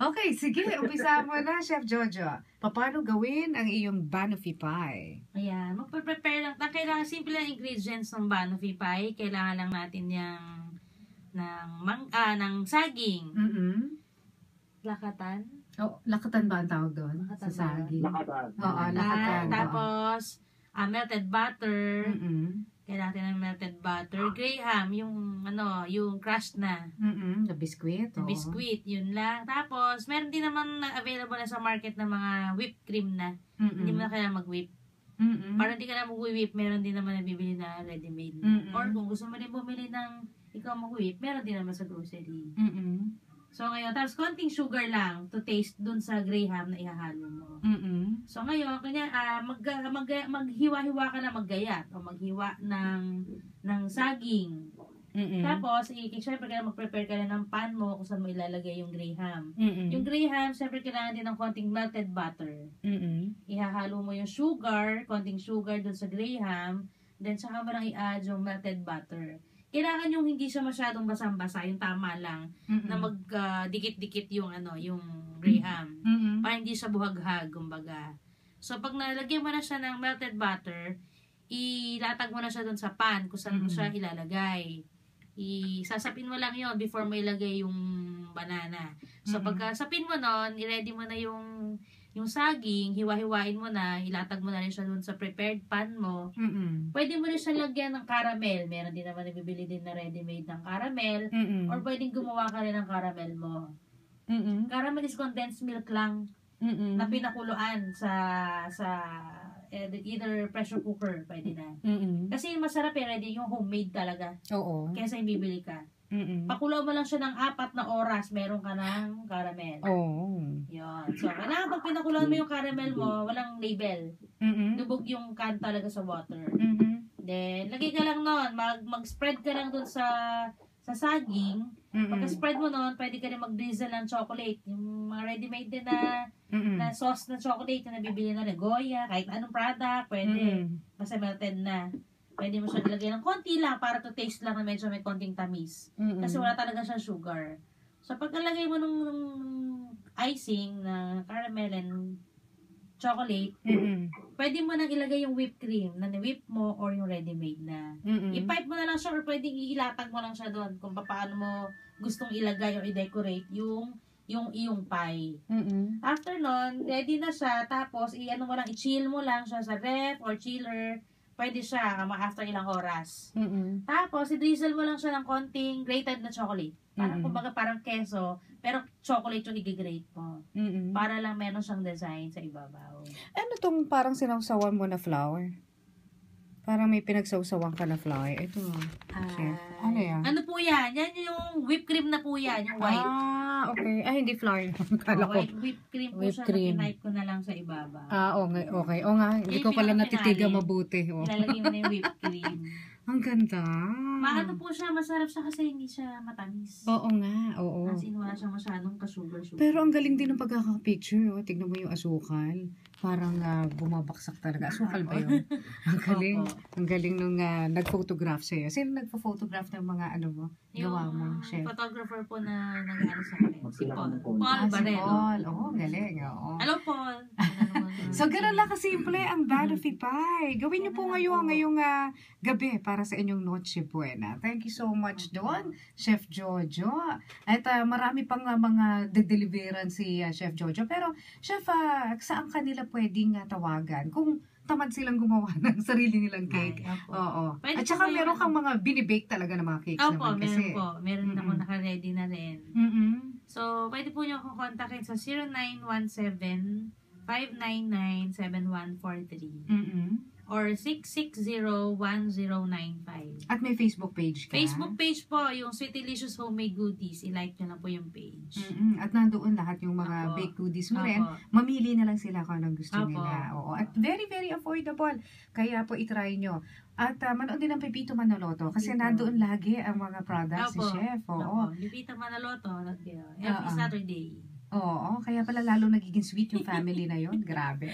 Okay, sige, umpisa mo na, Chef Jojo. Paano gawin ang iyong banoffee pie? Ayan, magpe-prepare lang. Kailangan simple lang ingredients ng banoffee pie. Kailangan lang natin ng saging. Lakatan. Oh, lakatan ba ang tawag doon? Lakatan sa saging? Lakatan. Oo, lakatan. Tapos, melted butter. Kailangan natin ng melted butter. Graham, yung crushed na. The biscuit. The biscuit, yun lang. Tapos, meron din naman available na sa market na mga whipped cream na. Hindi mo na kailangan mag-whip. Para hindi ka na mag-whip, meron din naman nabibili na ready-made. Or kung gusto mo rin bumili ng ikaw mag-whip, meron din naman sa grocery. So ngayon, tapos konting sugar lang to taste dun sa graham na ihahalo mo. So ngayon, kanya maghiwa-hiwa ka na maggayat o maghiwa ng saging. Tapos, syempre kailangan mag-prepare ka na ng pan mo kung saan mo ilalagay yung graham. Yung graham, syempre kailangan din ng konting melted butter. Ihahalo mo yung sugar, konting sugar dun sa graham, then saka mo lang i-add yung melted butter. Kailangan yung hindi siya masyadong basang-basa, yung tama lang, na magdikit-dikit yung graham. Para hindi siya buhaghag, kumbaga. So, pag nalagyan mo na siya ng melted butter, ilatag mo na siya dun sa pan kung saan mo siya ilalagay. Isasapin mo lang yon before mo ilagay yung banana. So, pagkasapin mo nun, i-ready mo na yung saging, hiwa-hiwain mo na, ilatag mo na rin siya dun sa prepared pan mo. Pwede mo rin siya lagyan ng caramel. Meron din naman nabibili din na ready-made ng caramel. Or pwedeng gumawa ka rin ng caramel mo. Caramel is condensed milk lang na pinakuluan sa either pressure cooker, pwede na. Kasi masarap ready yung homemade talaga. Oo. Kaysa yung bibili ka. Pakulaw mo lang siya ng 4 na oras, meron ka ng caramel. Yun. So, kailangan pag pinakulaw mo yung caramel mo, walang label. Lubog yung can talaga sa water. Then, lagay ka lang nun. Mag-spread ka lang dun sa saging. Pagka-spread mo nun, pwede ka rin mag-drizzle ng chocolate. Yung mga ready-made din na sauce na chocolate na nabibili na Goya, kahit anong product, pwede. Basta melted na. Pwede mo siya ilagay ng konti lang para to taste lang na medyo may konting tamis. Kasi wala talaga siya sugar. So, pagkalagay mo nung icing na caramel and chocolate, pwede mo nang ilagay yung whipped cream na ni-whip mo or yung ready-made na. I-pipe mo na lang siya or pwedeng ilatag mo lang siya doon kung paano mo gustong ilagay o i-decorate yung iyong pie. After nun, ready na siya. Tapos, i-chill mo lang siya sa ref or chiller. Pwede siya after ilang oras. Tapos, i-drizzle mo lang siya ng konting grated na chocolate. Kumbaga parang keso, pero chocolate yung i-grate mo. Para lang meron siyang design sa ibabaw. Ano tong parang sinawsawan mo na flour? Parang may pinagsawsawan ka na flour. Ito, chef. Ano yan? Ano po yan? Yan yung whipped cream na po yan, yung white. Okay. Hindi flour. Kala ko. Whipped cream po siya, cream. na-knife ko na lang sa ibabaw. Okay. O nga, hindi ko pala natitiga mabuti. Ilalagay mo na yung whipped cream. Ang ganda. Maano po siya, masarap siya kasi hindi siya matamis. Oo nga, oo. Kasi wala siya masyadong ka-sugar. Pero ang galing din ng pagkaka-picture. Tignan mo yung asukal. Parang bumabaksak talaga. Asukal ba yun? Ang galing. Ang galing nung nag-photograph sa'yo. Sino nagpo-photograph ng mga gawa mo, chef? Yung photographer po na nag-ano sa akin. Si Paul. Paul Barrero. Si Paul. Oo, galing. Oo. Hello, Paul. So, ganun lang kasimple ang banoffee pie. Gawin niyo po ngayong gabi para sa inyong Noche Buena. Thank you so much doon, Chef Jojo. At marami pang mga de-deliveran si Chef Jojo. Pero, Chef, saan kanila pwedeng tawagan? Kung tamad silang gumawa ng sarili nilang cake. Oo. At saka meron kang mga binibake talaga na mga cakes naman kasi. Meron po. Meron ako naka-ready na rin. So, pwede po nyo akong kontakin sa 0917-599-7143 or 660-1095. At may Facebook page ka? Facebook page po, yung Sweet Delicious Homemade Goodies. I-like nyo lang po yung page. At nandoon lahat yung mga baked goodies mo rin. Mamili na lang sila kung anong gusto nila. Oo. At very, very affordable. Kaya po itry nyo. At manood din ang Pepito Manaloto kasi nandoon lagi ang mga products si Chef. Oo. Pepito Manaloto every Saturday. Oo. Kaya pala lalo nagiging sweet yung family na yon. Grabe.